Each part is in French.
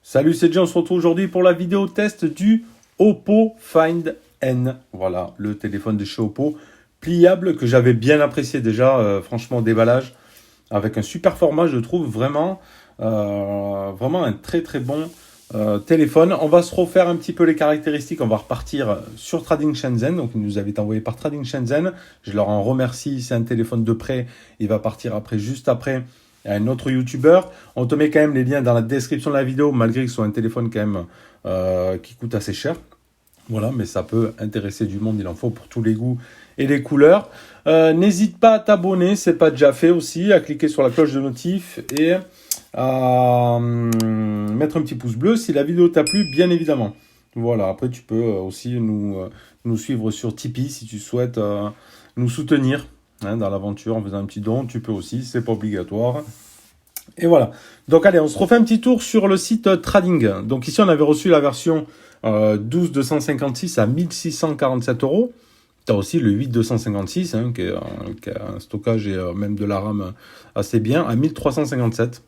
Salut, c'est John, on se retrouve aujourd'hui pour la vidéo test du Oppo Find N. Voilà, le téléphone de chez Oppo, pliable, que j'avais bien apprécié déjà, franchement, déballage, avec un super format, je trouve, vraiment un très très bon téléphone. On va se refaire un petit peu les caractéristiques, on va repartir sur Trading Shenzhen, donc il nous avait été envoyé par Trading Shenzhen, je leur en remercie, c'est un téléphone de prêt, il va partir après, juste après, un autre youtubeur. On te met quand même les liens dans la description de la vidéo, malgré que ce soit un téléphone quand même qui coûte assez cher. Voilà, mais ça peut intéresser du monde, il en faut pour tous les goûts et les couleurs. N'hésite pas à t'abonner, c'est pas déjà fait aussi, à cliquer sur la cloche de notif et à mettre un petit pouce bleu si la vidéo t'a plu, bien évidemment. Voilà, après tu peux aussi nous suivre sur Tipeee si tu souhaites nous soutenir. Dans l'aventure en faisant un petit don, tu peux aussi, c'est pas obligatoire. Et voilà. Donc allez, on se refait un petit tour sur le site Trading. Donc ici, on avait reçu la version 12-256 à 1647 €. Tu as aussi le 8-256, qui a un stockage et même de la RAM assez bien, à 1357.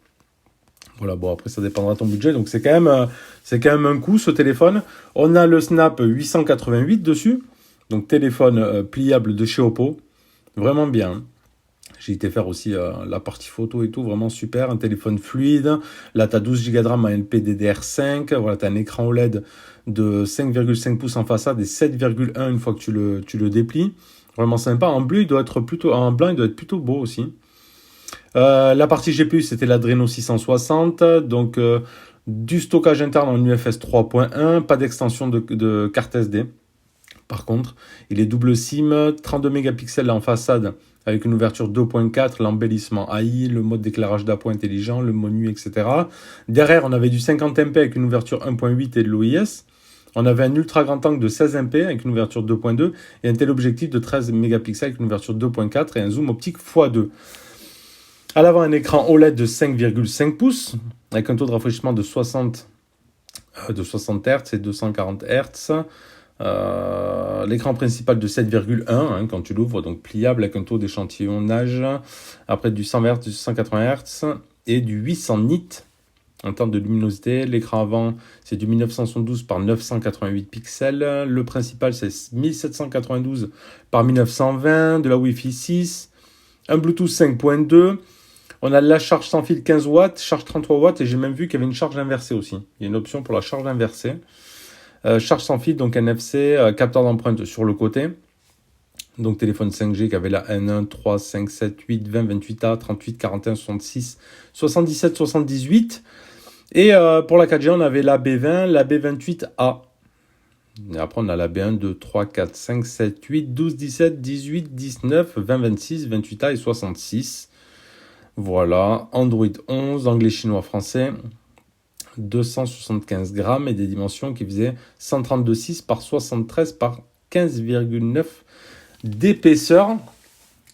Voilà, bon, après, ça dépendra de ton budget. Donc c'est quand même un coup, ce téléphone. On a le Snap 888 dessus. Donc téléphone pliable de chez Oppo. Vraiment bien. J'ai été faire aussi la partie photo et tout, vraiment super. Un téléphone fluide. Là, tu as 12 Go de RAM à LPDDR5. Voilà, tu as un écran OLED de 5,5 pouces en façade et 7,1 une fois que tu le déplies. Vraiment sympa. En bleu, il doit être plutôt, en blanc, il doit être plutôt beau aussi. La partie GPU, c'était l'Adreno 660. Donc, du stockage interne en UFS 3.1. Pas d'extension de carte SD. Par contre, il est double SIM, 32 mégapixels en façade avec une ouverture 2.4, l'embellissement AI, le mode d'éclairage d'appoint intelligent, le mode nuit, etc. Derrière, on avait du 50 MP avec une ouverture 1.8 et de l'OIS. On avait un ultra grand angle de 16 MP avec une ouverture 2.2 et un téléobjectif de 13 mégapixels avec une ouverture 2.4 et un zoom optique x2. À l'avant, un écran OLED de 5,5 pouces avec un taux de rafraîchissement de 60 Hz et 240 Hz. L'écran principal de 7,1 quand tu l'ouvres, donc pliable avec un taux d'échantillonnage, après du 100 Hz, du 180 Hz et du 800 nits en termes de luminosité. L'écran avant, c'est du 1972 par 988 pixels. Le principal, c'est 1792 par 1920, de la Wi-Fi 6, un Bluetooth 5.2. On a la charge sans fil 15 watts, charge 33 watts et j'ai même vu qu'il y avait une charge inversée aussi. Il y a une option pour la charge inversée. Charge sans fil, donc NFC, capteur d'empreinte sur le côté. Donc téléphone 5G qui avait la N1, 3, 5, 7, 8, 20, 28A, 38, 41, 66, 77, 78. Et pour la 4G, on avait la B20, la B28A. Et après, on a la B1, 2, 3, 4, 5, 7, 8, 12, 17, 18, 19, 20, 26, 28A et 66. Voilà, Android 11, anglais, chinois, français. 275 grammes et des dimensions qui faisaient 132,6 par 73 par 15,9 d'épaisseur.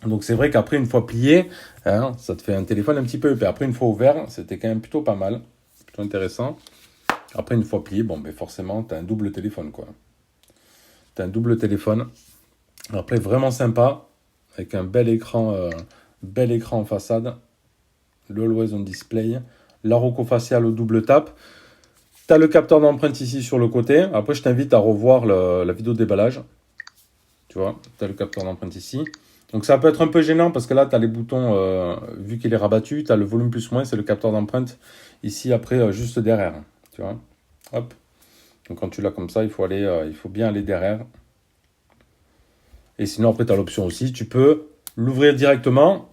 Donc c'est vrai qu'après une fois plié, ça te fait un téléphone un petit peu épais. Après une fois ouvert, c'était quand même plutôt pas mal, plutôt intéressant. Après une fois plié, forcément tu as un double téléphone quoi. Tu as un double téléphone. Après vraiment sympa, avec un bel écran en façade, l'Always on Display. La roco faciale au double tap. Tu as le capteur d'empreinte ici sur le côté. Après, je t'invite à revoir la vidéo de déballage. Tu vois, tu as le capteur d'empreinte ici. Donc, ça peut être un peu gênant parce que là, tu as les boutons, vu qu'il est rabattu, tu as le volume plus moins, c'est le capteur d'empreinte ici, après, juste derrière. Tu vois, hop. Donc, quand tu l'as comme ça, il faut bien aller derrière. Et sinon, après, tu as l'option aussi. Tu peux l'ouvrir directement.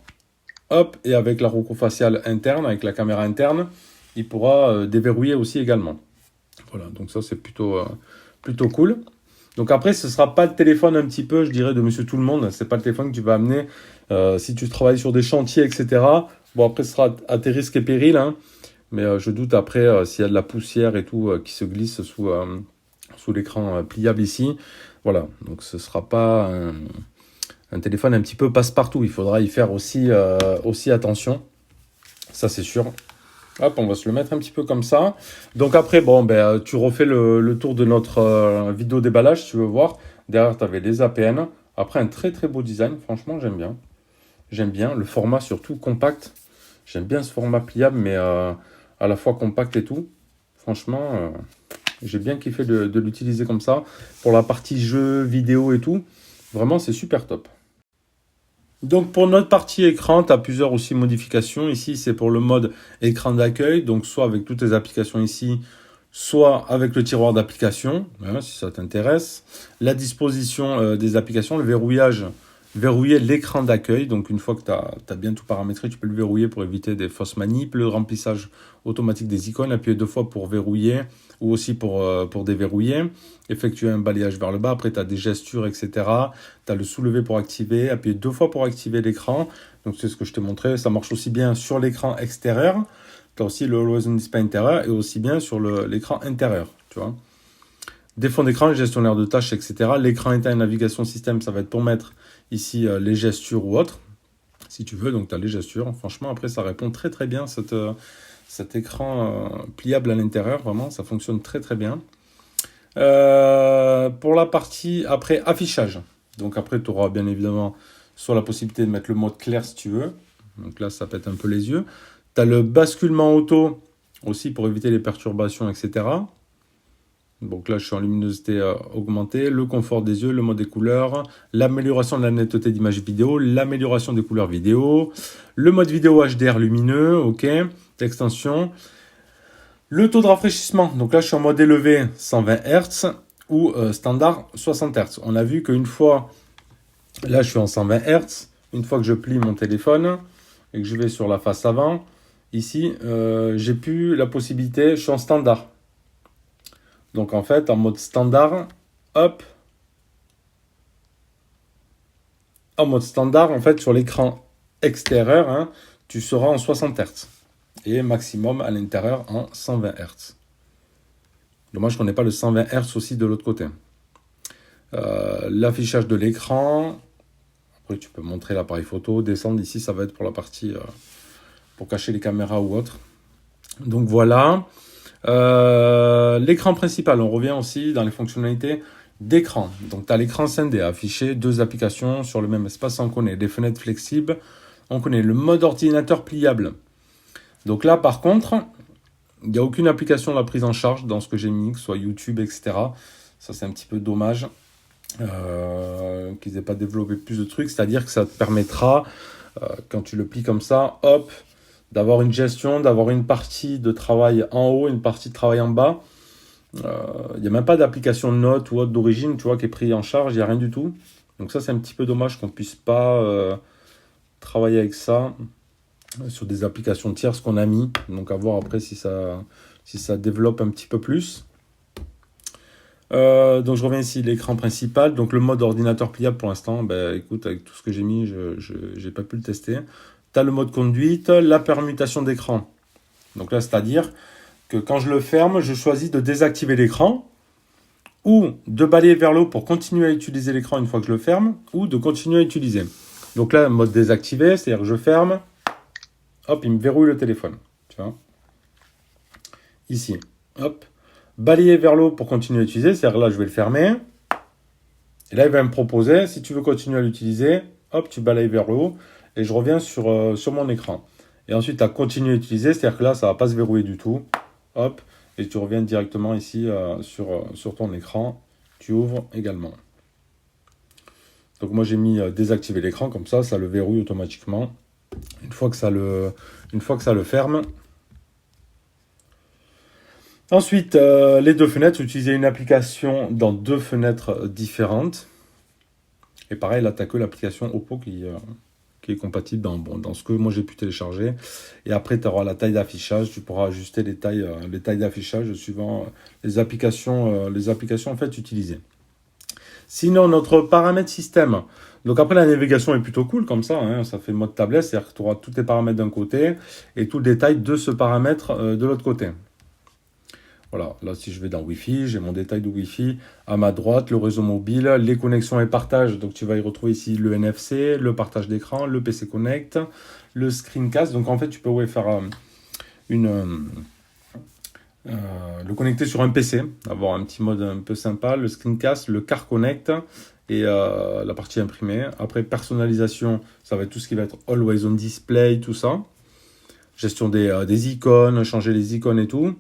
Hop, et avec la roco faciale interne, avec la caméra interne, il pourra déverrouiller aussi également. Voilà, donc ça c'est plutôt cool. Donc après, ce ne sera pas le téléphone un petit peu, je dirais, de monsieur tout le monde. Ce n'est pas le téléphone que tu vas amener si tu travailles sur des chantiers, etc. Bon, après, ce sera à tes risques et périls. Mais je doute après, s'il y a de la poussière et tout qui se glisse sous l'écran pliable ici. Voilà, donc ce ne sera pas un téléphone un petit peu passe-partout. Il faudra y faire aussi attention. Ça, c'est sûr. Hop, on va se le mettre un petit peu comme ça. Donc après, tu refais le tour de notre vidéo déballage, si tu veux voir. Derrière, tu avais les APN. Après, un très très beau design, franchement, j'aime bien. J'aime bien le format surtout compact. J'aime bien ce format pliable, mais à la fois compact et tout. Franchement, j'ai bien kiffé de l'utiliser comme ça. Pour la partie jeu, vidéo et tout, vraiment, c'est super top. Donc pour notre partie écran, tu as plusieurs aussi modifications. Ici, c'est pour le mode écran d'accueil. Donc soit avec toutes tes applications ici, soit avec le tiroir d'applications, hein, si ça t'intéresse. La disposition des applications, le verrouillage, verrouiller l'écran d'accueil. Donc une fois que tu as bien tout paramétré, tu peux le verrouiller pour éviter des fausses manips. Le remplissage automatique des icônes, appuyer 2 fois pour verrouiller ou aussi pour déverrouiller. Effectuer un balayage vers le bas. Après, tu as des gestures, etc. Tu as le soulever pour activer, appuyer 2 fois pour activer l'écran. Donc c'est ce que je t'ai montré. Ça marche aussi bien sur l'écran extérieur. Tu as aussi le Always on Display intérieur et aussi bien sur l'écran intérieur. Tu vois. Des fonds d'écran, le gestionnaire de tâches, etc. L'écran interne navigation système, ça va être pour mettre ici les gestures ou autres. Si tu veux, donc tu as les gestures. Franchement, après, ça répond très très bien cet écran pliable à l'intérieur. Vraiment, ça fonctionne très très bien. Pour la partie après affichage. Donc après, tu auras bien évidemment soit la possibilité de mettre le mode clair si tu veux. Donc là, ça pète un peu les yeux. Tu as le basculement auto aussi pour éviter les perturbations, etc. Donc là, je suis en luminosité augmentée, le confort des yeux, le mode des couleurs, l'amélioration de la netteté d'image vidéo, l'amélioration des couleurs vidéo, le mode vidéo HDR lumineux, ok, l'extension, le taux de rafraîchissement. Donc là, je suis en mode élevé 120 Hz ou standard 60 Hz. On a vu qu'une fois, là, je suis en 120 Hz. Une fois que je plie mon téléphone et que je vais sur la face avant, ici, j'ai plus la possibilité, je suis en standard. Donc en fait, en mode standard, hop, en mode standard, en fait, sur l'écran extérieur, hein, tu seras en 60 Hz et maximum à l'intérieur en 120 Hz. Dommage qu'on n'ait pas le 120 Hz aussi de l'autre côté. L'affichage de l'écran. Après, tu peux montrer l'appareil photo, descendre ici, ça va être pour la partie pour cacher les caméras ou autre. Donc voilà. L'écran principal, on revient aussi dans les fonctionnalités d'écran. Donc tu as l'écran scindé, affiché 2 applications sur le même espace, on connaît des fenêtres flexibles, on connaît le mode ordinateur pliable. Donc là par contre, il n'y a aucune application de la prise en charge dans ce que j'ai mis, que ce soit YouTube, etc. Ça c'est un petit peu dommage qu'ils n'aient pas développé plus de trucs, c'est-à-dire que ça te permettra, quand tu le plies comme ça, hop, d'avoir une gestion, d'avoir une partie de travail en haut, une partie de travail en bas. Il n'y a même pas d'application de notes ou autre d'origine, tu vois, qui est pris en charge, il n'y a rien du tout. Donc ça, c'est un petit peu dommage qu'on ne puisse pas travailler avec ça sur des applications tierces qu'on a mis. Donc à voir après si ça développe un petit peu plus. Donc je reviens ici, l'écran principal. Donc le mode ordinateur pliable pour l'instant, ben, écoute, avec tout ce que j'ai mis, je n'ai pas pu le tester. Tu as le mode conduite, la permutation d'écran. Donc là, c'est-à-dire que quand je le ferme, je choisis de désactiver l'écran ou de balayer vers le haut pour continuer à utiliser l'écran une fois que je le ferme ou de continuer à utiliser. Donc là, mode désactivé, c'est-à-dire que je ferme, hop, il me verrouille le téléphone. Tu vois. Ici, hop. Balayer vers le haut pour continuer à utiliser, c'est-à-dire là, je vais le fermer. Et là, il va me proposer, si tu veux continuer à l'utiliser, hop, tu balayes vers le haut et je reviens sur mon écran. Et ensuite, tu as continué à utiliser, c'est-à-dire que là, ça ne va pas se verrouiller du tout. Hop, et tu reviens directement ici sur ton écran. Tu ouvres également. Donc moi, j'ai mis désactiver l'écran, comme ça le verrouille automatiquement. Une fois que ça le ferme. Ensuite, les 2 fenêtres, utiliser une application dans 2 fenêtres différentes. Et pareil, là, tu n'as que l'application Oppo qui est compatible dans ce que moi j'ai pu télécharger. Et après, tu auras la taille d'affichage. Tu pourras ajuster les tailles d'affichage suivant les applications en fait utilisées. Sinon, notre paramètre système. Donc après, la navigation est plutôt cool comme ça. Hein, ça fait mode tablette, c'est-à-dire que tu auras tous tes paramètres d'un côté et tout le détail de ce paramètre de l'autre côté. Voilà, là si je vais dans Wi-Fi, j'ai mon détail de Wi-Fi. À ma droite, le réseau mobile, les connexions et partages. Donc tu vas y retrouver ici le NFC, le partage d'écran, le PC Connect, le Screencast. Donc en fait, tu peux faire le connecter sur un PC, avoir un petit mode un peu sympa, le Screencast, le Car Connect et la partie imprimée. Après, personnalisation, ça va être tout ce qui va être Always on Display, tout ça. Gestion des icônes, changer les icônes et tout.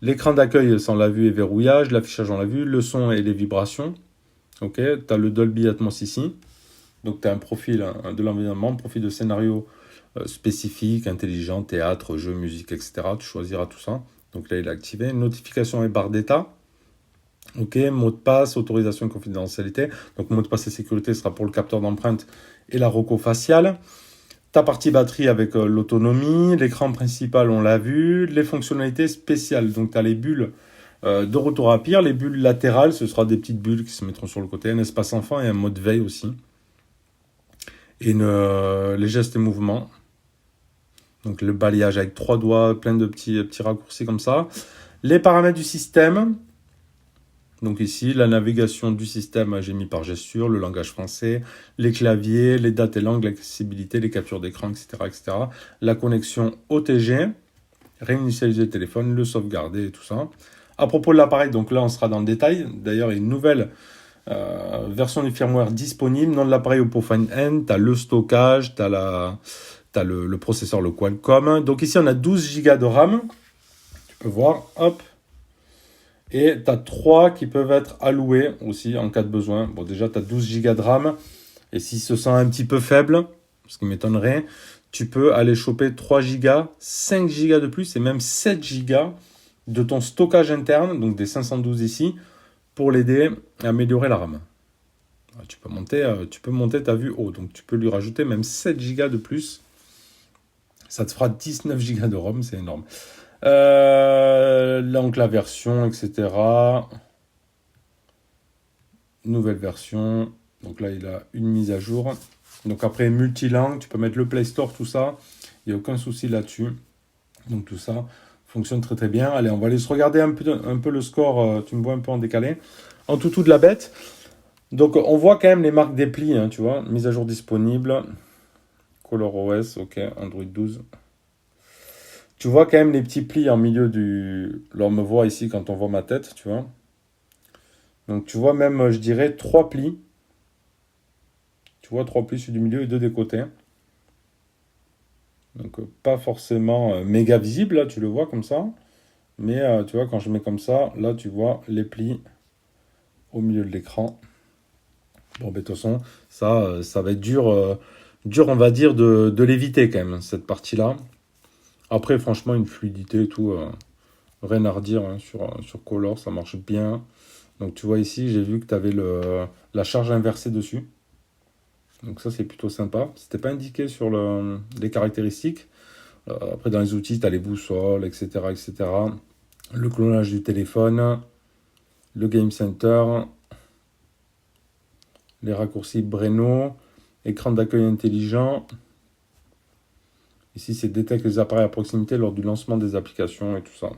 L'écran d'accueil, ça on l'a vu, et verrouillage. L'affichage, on l'a vu. Le son et les vibrations. Ok, tu as le Dolby Atmos ici. Donc, tu as un profil de l'environnement, un profil de scénario spécifique, intelligent, théâtre, jeu, musique, etc. Tu choisiras tout ça. Donc là, il est activé. Notification et barre d'état. Ok, mot de passe, autorisation et confidentialité. Donc, mot de passe et sécurité sera pour le capteur d'empreinte et la reco faciale. Ta partie batterie avec l'autonomie, l'écran principal, on l'a vu, les fonctionnalités spéciales. Donc, tu as les bulles de retour à pire, les bulles latérales, ce sera des petites bulles qui se mettront sur le côté, un espace enfant et un mode veille aussi. Et les gestes et mouvements. Donc, le balayage avec 3 doigts, plein de petits raccourcis comme ça. Les paramètres du système. Donc ici, la navigation du système, j'ai mis par gesture, le langage français, les claviers, les dates et langues, l'accessibilité, les captures d'écran, etc., etc. La connexion OTG, réinitialiser le téléphone, le sauvegarder et tout ça. À propos de l'appareil, donc là, on sera dans le détail. D'ailleurs, il y a une nouvelle version du firmware disponible. Nom de l'appareil Oppo Find N, tu as le stockage, tu as le processeur, le Qualcomm. Donc ici, on a 12 Go de RAM. Tu peux voir, hop. Et tu as 3 qui peuvent être alloués aussi en cas de besoin. Bon, déjà, tu as 12 Go de RAM. Et si ce sent un petit peu faible, ce qui m'étonnerait, tu peux aller choper 3 Go, 5 Go de plus et même 7 Go de ton stockage interne, donc des 512 ici, pour l'aider à améliorer la RAM. Tu peux monter ta vue haut. Donc, tu peux lui rajouter même 7 Go de plus. Ça te fera 19 Go de ROM, c'est énorme. Donc la version, etc. Nouvelle version. Donc là, il a une mise à jour. Donc après, multilangue, tu peux mettre le Play Store, tout ça. Il n'y a aucun souci là-dessus. Donc tout ça fonctionne très très bien. Allez, on va aller se regarder un peu le score. Tu me vois un peu en décalé. En toutou de la bête. Donc on voit quand même les marques des plis, hein, tu vois. Mise à jour disponible. ColorOS, ok. Android 12. Tu vois quand même les petits plis en milieu du... Là, on me voit ici quand on voit ma tête, tu vois. Donc, tu vois même, je dirais, 3 plis. Tu vois, 3 plis sur du milieu et 2 des côtés. Donc, pas forcément méga visible, là, tu le vois comme ça. Mais, tu vois, quand je mets comme ça, là, tu vois les plis au milieu de l'écran. Bon, ben, de toute façon, ça va être dur, on va dire, de l'éviter quand même, cette partie-là. Après, franchement, une fluidité et tout, rien à redire hein, sur Color, ça marche bien. Donc, tu vois ici, j'ai vu que tu avais la charge inversée dessus. Donc, ça, c'est plutôt sympa. C'était pas indiqué sur les caractéristiques. Après, dans les outils, tu as les boussoles, etc., etc. Le clonage du téléphone, le Game Center, les raccourcis Breno, écran d'accueil intelligent. Ici, c'est détecte les appareils à proximité lors du lancement des applications et tout ça.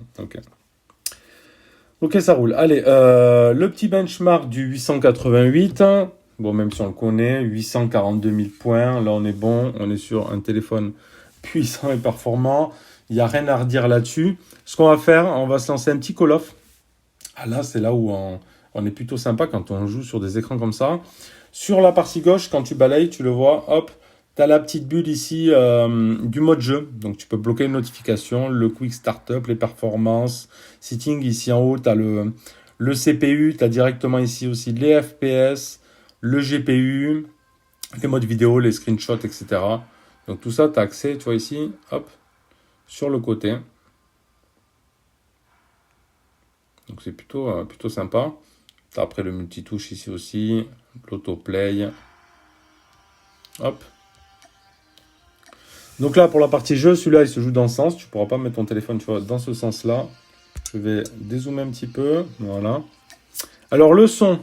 Ok, ça roule. Allez, le petit benchmark du 888. Bon, même si on le connaît, 842 000 points. Là, on est bon. On est sur un téléphone puissant et performant. Il n'y a rien à redire là-dessus. Ce qu'on va faire, on va se lancer un petit Call of. Ah, là, c'est là où on est plutôt sympa quand on joue sur des écrans comme ça. Sur la partie gauche, quand tu balayes, tu le vois, hop, tu as la petite bulle ici du mode jeu. Donc, tu peux bloquer une notification, le Quick Startup, les performances. Setting, ici en haut, tu as le CPU. Tu as directement ici aussi les FPS, le GPU, les modes vidéo, les screenshots, etc. Donc, tout ça, tu as accès, tu vois ici, hop, sur le côté. Donc, c'est plutôt sympa. Tu as après le multitouche ici aussi, l'autoplay. Hop. Donc là, pour la partie jeu, celui-là, il se joue dans ce sens. Tu ne pourras pas mettre ton téléphone, tu vois, dans ce sens-là. Je vais dézoomer un petit peu. Voilà. Alors, le son.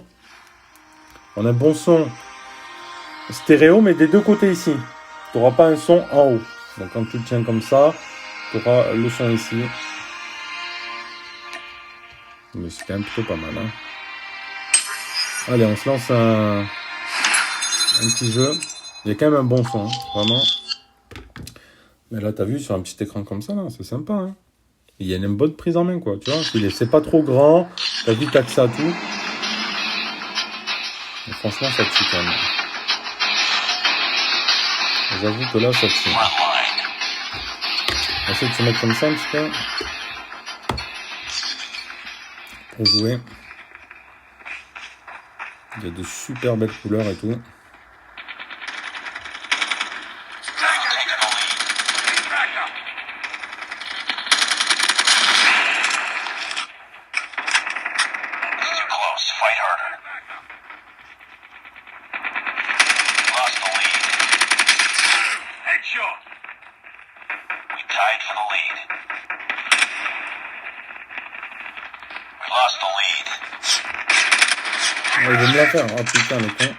On a un bon son stéréo, mais des deux côtés ici. Tu n'auras pas un son en haut. Donc, quand tu le tiens comme ça, tu auras le son ici. Mais c'est quand même plutôt pas mal. Hein. Allez, on se lance un petit jeu. Il y a quand même un bon son, hein, vraiment. Mais là, tu as vu, sur un petit écran comme ça, c'est sympa. Hein. Il y a une bonne prise en main, quoi. Tu vois, c'est pas trop grand. Tu as vite accès à tout. Et franchement, ça tue quand même. J'avoue que là, ça tue. On va essayer de se mettre comme ça un petit peu. Pour jouer. Il y a de super belles couleurs et tout. Ah, il veut me la faire. Oh putain, le con.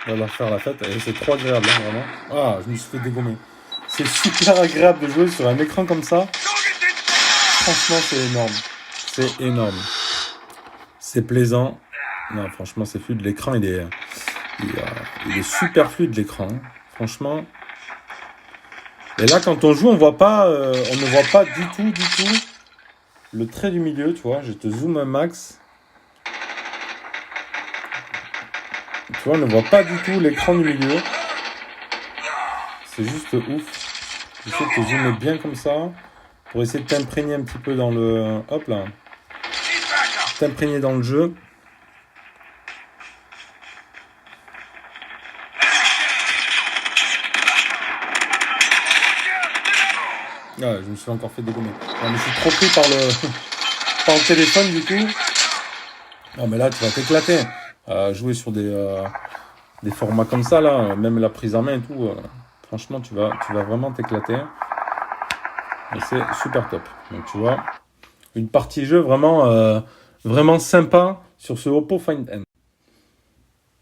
On va leur faire la fête. Et c'est trop agréable, hein, vraiment. Ah, je me suis fait dégommer. C'est super agréable de jouer sur un écran comme ça. Franchement, c'est énorme. C'est énorme. C'est plaisant. Non, franchement, c'est fluide. L'écran, il est super fluide, l'écran. Hein. Franchement. Et là, quand on joue, on ne voit pas du tout le trait du milieu, tu vois. Je te zoome un max. Tu vois, on ne voit pas du tout l'écran du milieu. C'est juste ouf. J'essaie de te zoomer bien comme ça. Pour essayer de t'imprégner un petit peu dans le... Hop là. T'imprégner dans le jeu. Ah, je me suis encore fait dégommer. Non, mais je suis trop pris par le téléphone du coup. Non mais là tu vas t'éclater. Jouer sur des formats comme ça là, même la prise en main et tout. Franchement tu vas vraiment t'éclater. Et c'est super top. Donc tu vois, une partie jeu vraiment sympa sur ce Oppo Find N.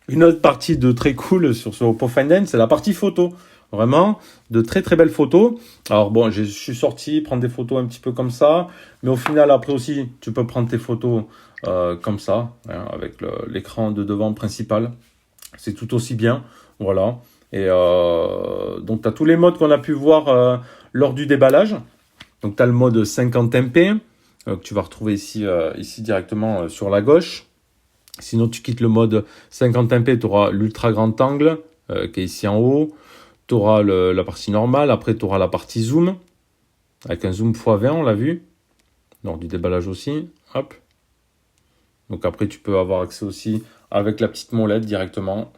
Une autre partie de très cool sur ce Oppo Find N, c'est la partie photo. Vraiment, de très très belles photos. Alors bon, je suis sorti prendre des photos un petit peu comme ça. Mais au final, après aussi, tu peux prendre tes photos comme ça, hein, avec l'écran de devant principal. C'est tout aussi bien. Voilà. Et donc, tu as tous les modes qu'on a pu voir lors du déballage. Donc, tu as le mode 50MP que tu vas retrouver ici directement sur la gauche. Sinon, tu quittes le mode 50MP, tu auras l'ultra grand angle qui est ici en haut. Tu auras la partie normale. Après, tu auras la partie zoom avec un zoom x20, on l'a vu. Lors du déballage aussi. Hop. Donc après, tu peux avoir accès aussi avec la petite molette directement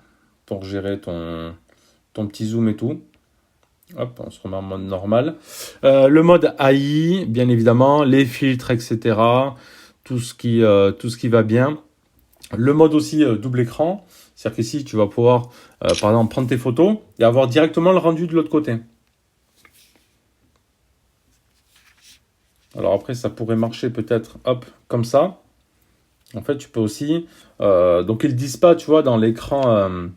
pour gérer ton petit zoom et tout. Hop, on se remet en mode normal. Le mode AI, bien évidemment, les filtres, etc. Tout ce qui va bien. Le mode aussi double écran. C'est-à-dire qu'ici, tu vas pouvoir, par exemple, prendre tes photos et avoir directement le rendu de l'autre côté. Alors après, ça pourrait marcher peut-être, hop, comme ça. En fait, tu peux aussi... donc, ils ne disent pas, tu vois, dans l'écran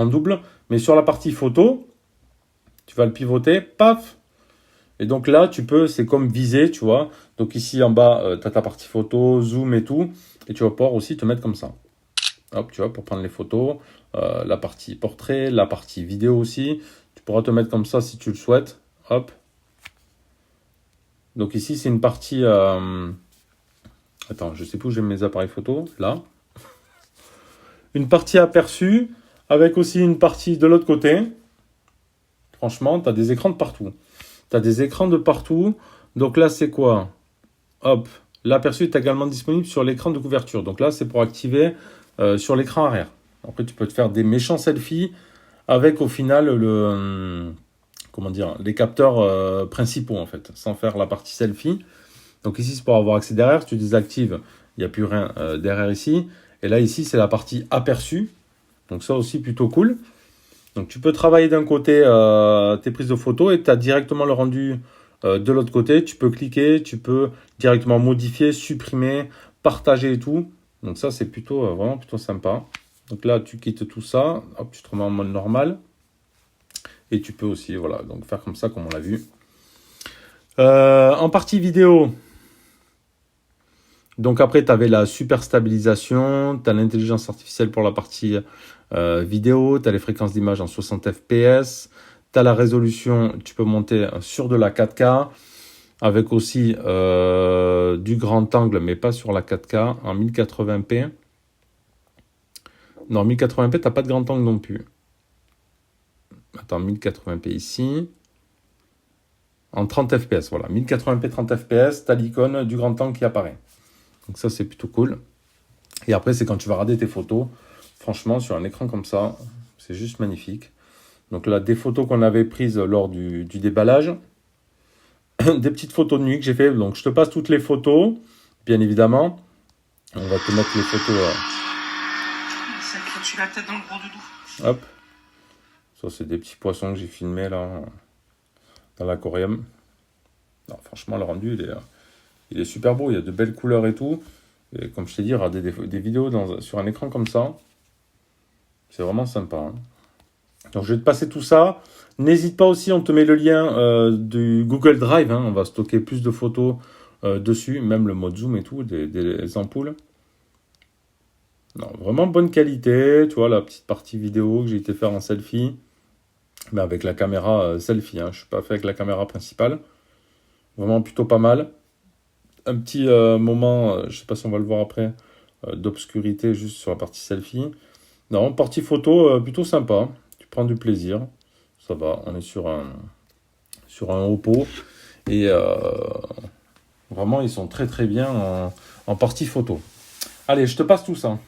double. Mais sur la partie photo, tu vas le pivoter, paf. Et donc là, tu peux, c'est comme viser, tu vois. Donc ici, en bas, tu as ta partie photo, zoom et tout. Et tu vas pouvoir aussi te mettre comme ça. Hop, tu vois, pour prendre les photos. La partie portrait, la partie vidéo aussi. Tu pourras te mettre comme ça si tu le souhaites. Hop. Donc ici, c'est une partie... Attends, je sais plus où j'ai mes appareils photo. Là. Une partie aperçue, avec aussi une partie de l'autre côté. Franchement, tu as des écrans de partout. Tu as des écrans de partout. Donc là, c'est quoi? Hop. L'aperçu est également disponible sur l'écran de couverture. Donc là, c'est pour activer sur l'écran arrière. Après, tu peux te faire des méchants selfies avec au final les capteurs principaux en fait, sans faire la partie selfie. Donc ici, c'est pour avoir accès derrière. Si tu désactives, il n'y a plus rien derrière ici. Et là, ici, c'est la partie aperçu. Donc ça aussi, plutôt cool. Donc tu peux travailler d'un côté tes prises de photos et tu as directement le rendu de l'autre côté. Tu peux cliquer, tu peux directement modifier, supprimer, partager et tout. Donc ça, c'est vraiment plutôt sympa. Donc là, tu quittes tout ça. Hop, tu te remets en mode normal. Et tu peux aussi donc faire comme ça, comme on l'a vu. En partie vidéo, Donc après, tu avais la super stabilisation, tu as l'intelligence artificielle pour la partie vidéo, tu as les fréquences d'image en 60 fps, tu as la résolution, tu peux monter sur de la 4K, avec aussi du grand angle, mais pas sur la 4K, en 1080p. Non, 1080p, tu n'as pas de grand angle non plus. Attends, 1080p ici. En 30 fps, voilà. 1080p 30 fps, tu as l'icône du grand angle qui apparaît. Donc ça, c'est plutôt cool. Et après, c'est quand tu vas regarder tes photos. Franchement, sur un écran comme ça, c'est juste magnifique. Donc là, des photos qu'on avait prises lors du déballage. Des petites photos de nuit que j'ai fait. Donc je te passe toutes les photos, bien évidemment. On va te mettre les photos. Ça te fout la tête dans le gros doudou. Hop. Ça, c'est des petits poissons que j'ai filmés là, dans l'aquarium. Non, franchement, le rendu, il est super beau. Il y a de belles couleurs et tout. Et comme je t'ai dit, regarder des vidéos sur un écran comme ça, c'est vraiment sympa. Hein. Donc, je vais te passer tout ça. N'hésite pas aussi, on te met le lien du Google Drive. Hein. On va stocker plus de photos dessus, même le mode zoom et tout, des ampoules. Non, vraiment bonne qualité. Tu vois, la petite partie vidéo que j'ai été faire en selfie. Mais avec la caméra selfie. Hein. Je ne suis pas fait avec la caméra principale. Vraiment plutôt pas mal. Un petit moment, je ne sais pas si on va le voir après, d'obscurité juste sur la partie selfie. Non, partie photo plutôt sympa. Tu prends du plaisir. Ça va, on est sur un Oppo. Et vraiment, ils sont très très bien en partie photo. Allez, je te passe tout ça.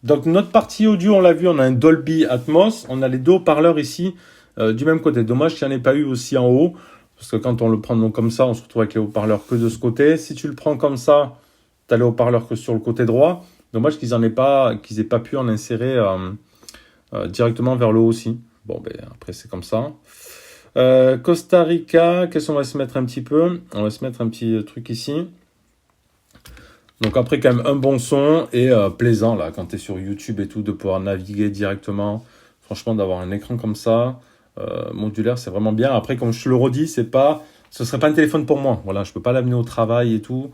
Donc notre partie audio, on l'a vu, on a un Dolby Atmos, on a les deux haut-parleurs ici du même côté. Dommage qu'il n'y en ait pas eu aussi en haut, parce que quand on le prend donc comme ça, on se retrouve avec les haut-parleurs que de ce côté. Si tu le prends comme ça, tu as les haut-parleurs que sur le côté droit. Dommage qu'ils aient pas pu en insérer directement vers le haut aussi. Bon, ben après c'est comme ça. Costa Rica, qu'est-ce qu'on va se mettre un petit peu? On va se mettre un petit truc ici. Donc après quand même un bon son et plaisant là quand tu es sur YouTube et tout de pouvoir naviguer directement. Franchement d'avoir un écran comme ça modulaire c'est vraiment bien. Après comme je te le redis ce serait pas un téléphone pour moi. Voilà, je peux pas l'amener au travail et tout.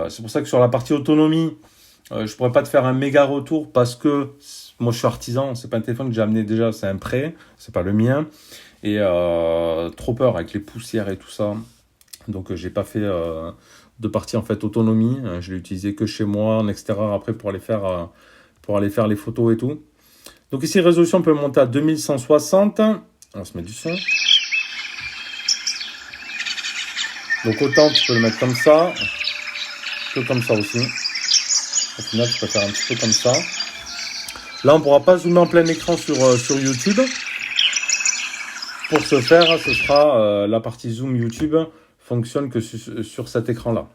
C'est pour ça que sur la partie autonomie je pourrais pas te faire un méga retour parce que moi je suis artisan. C'est pas un téléphone que j'ai amené déjà, c'est un prêt, c'est pas le mien et trop peur avec les poussières et tout ça. Donc j'ai pas fait de partie en fait autonomie. Je l'ai utilisé que chez moi en extérieur après pour aller faire les photos et tout. Donc ici résolution peut monter à 2160. On va se mettre du son. Donc autant tu peux le mettre comme ça que comme ça aussi. Au final tu peux faire un petit peu comme ça. Là on ne pourra pas zoomer en plein écran sur YouTube. Pour ce faire, ce sera la partie zoom YouTube fonctionne que sur cet écran-là,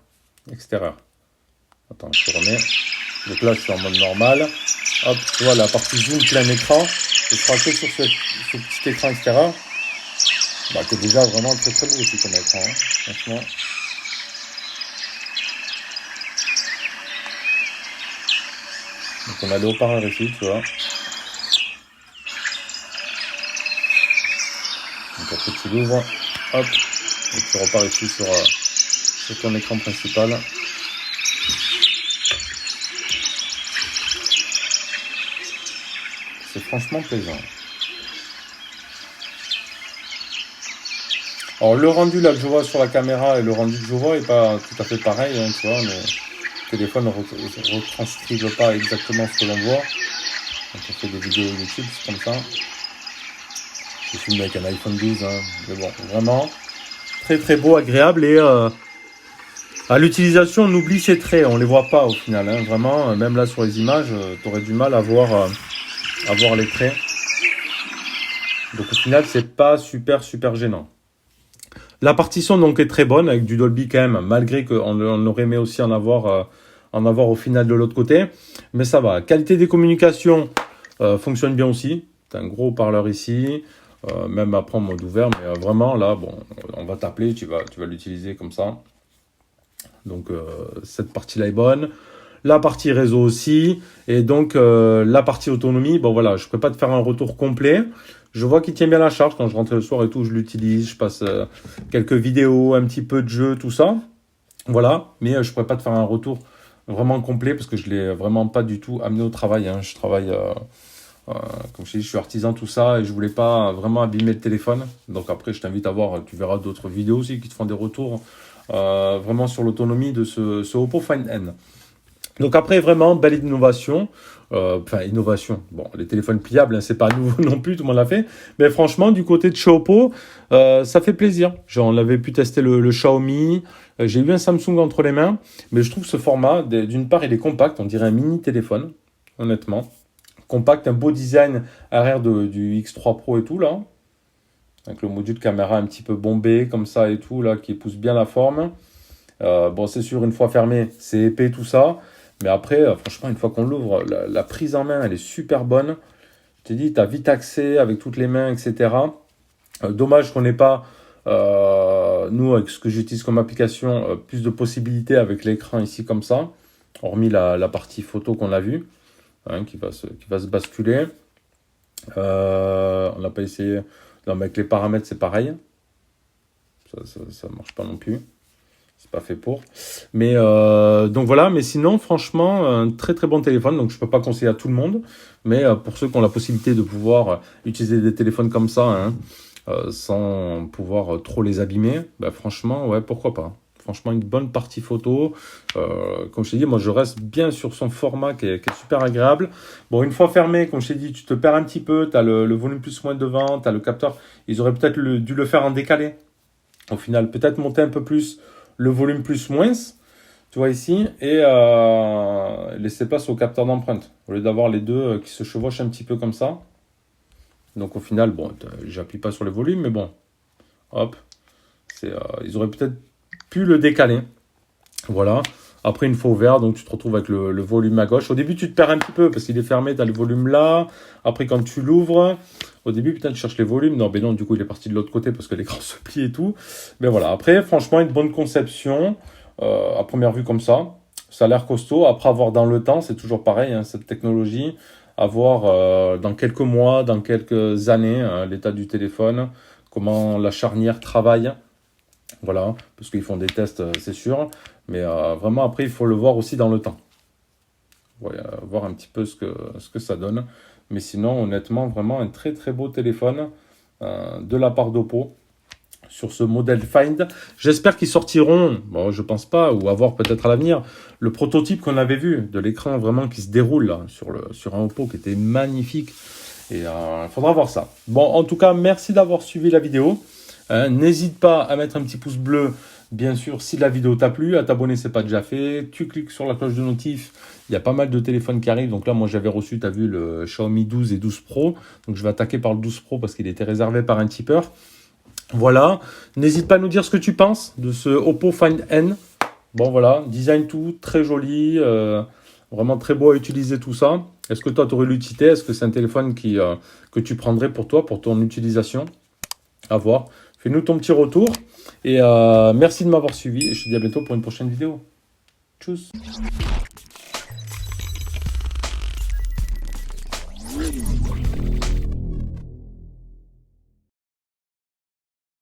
extérieur. Attends, je te remets. Donc là, je suis en mode normal. Hop, tu vois, la partie zoom plein écran, ce sera que sur ce petit écran extérieur. Bah, c'est déjà vraiment très très beau aussi comme écran, hein, franchement. Donc on a le haut-parleur ici, tu vois. Donc après tu l'ouvres, hop, et tu repars ici sur ton écran principal. C'est franchement plaisant. Alors le rendu là que je vois sur la caméra et le rendu que je vois est pas tout à fait pareil, hein, tu vois, mais le téléphone ne retranscrive pas exactement ce que l'on voit. Quand on fait des vidéos YouTube, c'est comme ça. Je filme avec un iPhone 12, hein, mais bon, vraiment très très beau, agréable et à l'utilisation, on oublie ses traits, on les voit pas au final, hein, vraiment, même là sur les images, tu aurais du mal à voir les traits. Donc au final, c'est pas super gênant. La partition donc est très bonne avec du Dolby quand même, malgré qu'on aurait aimé aussi en avoir au final de l'autre côté. Mais ça va. Qualité des communications fonctionne bien aussi. Tu as un gros haut-parleur ici, même après en mode ouvert. Mais vraiment là, bon, on va t'appeler, tu vas l'utiliser comme ça. Donc cette partie-là est bonne. La partie réseau aussi. Et donc la partie autonomie, bon voilà, je ne peux pas te faire un retour complet. Je vois qu'il tient bien la charge quand je rentre le soir et tout, je l'utilise, je passe quelques vidéos, un petit peu de jeu, tout ça. Voilà, mais je ne pourrais pas te faire un retour vraiment complet parce que je ne l'ai vraiment pas du tout amené au travail. Hein. Je travaille, comme je dis, je suis artisan, tout ça, et je ne voulais pas vraiment abîmer le téléphone. Donc après, je t'invite à voir, tu verras d'autres vidéos aussi qui te font des retours vraiment sur l'autonomie de ce Oppo Find N. Donc après, vraiment, belle innovation. Innovation. Bon, les téléphones pliables, hein, c'est pas nouveau non plus, tout le monde l'a fait. Mais franchement, du côté de chez Oppo, ça fait plaisir. On avait pu tester le Xiaomi. J'ai eu un Samsung entre les mains. Mais je trouve ce format, d'une part, il est compact. On dirait un mini téléphone, honnêtement. Compact, un beau design arrière du X3 Pro et tout, là. Avec le module caméra un petit peu bombé, comme ça et tout, là, qui pousse bien la forme. Bon, c'est sûr, une fois fermé, c'est épais, tout ça. Mais après, franchement, une fois qu'on l'ouvre, la prise en main, elle est super bonne. Je t'ai dit, tu as vite accès avec toutes les mains, etc. Dommage qu'on n'ait pas, nous, avec ce que j'utilise comme application, plus de possibilités avec l'écran ici comme ça. Hormis la partie photo qu'on a vue, hein, qui va se basculer. On n'a pas essayé. Non, mais avec les paramètres, c'est pareil. Ça ne marche pas non plus. C'est pas fait pour. Mais donc voilà, mais sinon, franchement, un très très bon téléphone. Donc je peux pas conseiller à tout le monde. Mais pour ceux qui ont la possibilité de pouvoir utiliser des téléphones comme ça, hein, sans pouvoir trop les abîmer, bah, franchement, ouais, pourquoi pas. Franchement, une bonne partie photo. Comme je t'ai dit, moi je reste bien sur son format qui est super agréable. Bon, une fois fermé, comme je t'ai dit, tu te perds un petit peu. Tu as le volume plus moins devant, tu as le capteur. Ils auraient peut-être dû le faire en décalé. Au final, peut-être monter un peu plus le volume plus moins. tu vois ici, et laisser place au capteur d'empreinte, au lieu d'avoir les deux qui se chevauchent un petit peu comme ça. Donc au final, bon, j'appuie pas sur les volumes, mais bon, hop, ils auraient peut-être pu le décaler. Voilà. Après, une fois ouvert, donc tu te retrouves avec le volume à gauche. Au début, tu te perds un petit peu parce qu'il est fermé, tu as le volume là. Après, quand tu l'ouvres, au début, putain, tu cherches les volumes. Non, mais non, du coup, il est parti de l'autre côté parce que l'écran se plie et tout. Mais voilà. Après, franchement, une bonne conception. À première vue, comme ça. Ça a l'air costaud. Après, à voir dans le temps, c'est toujours pareil, hein, cette technologie. À voir dans quelques mois, dans quelques années, l'état du téléphone, comment la charnière travaille. Voilà, parce qu'ils font des tests, c'est sûr. Mais vraiment, après, il faut le voir aussi dans le temps. Ouais, voir un petit peu ce que ça donne. Mais sinon, honnêtement, vraiment un très très beau téléphone de la part d'Oppo sur ce modèle Find. J'espère qu'ils sortiront, bon, je pense pas, ou avoir peut-être à l'avenir, le prototype qu'on avait vu de l'écran vraiment qui se déroule là, sur un Oppo qui était magnifique. Et il faudra voir ça. Bon, en tout cas, merci d'avoir suivi la vidéo. N'hésite pas à mettre un petit pouce bleu, bien sûr, si la vidéo t'a plu, à t'abonner si ce n'est pas déjà fait. Tu cliques sur la cloche de notif, il y a pas mal de téléphones qui arrivent. Donc là, moi, j'avais reçu, tu as vu, le Xiaomi 12 et 12 Pro. Donc je vais attaquer par le 12 Pro parce qu'il était réservé par un tipeur. Voilà, n'hésite pas à nous dire ce que tu penses de ce Oppo Find N. Bon, voilà, design tout, très joli, vraiment très beau à utiliser tout ça. Est-ce que toi, tu aurais l'utilité? Est-ce que c'est un téléphone que tu prendrais pour toi, pour ton utilisation? À voir. Fais-nous ton petit retour. Et merci de m'avoir suivi. Et je te dis à bientôt pour une prochaine vidéo. Tchuss.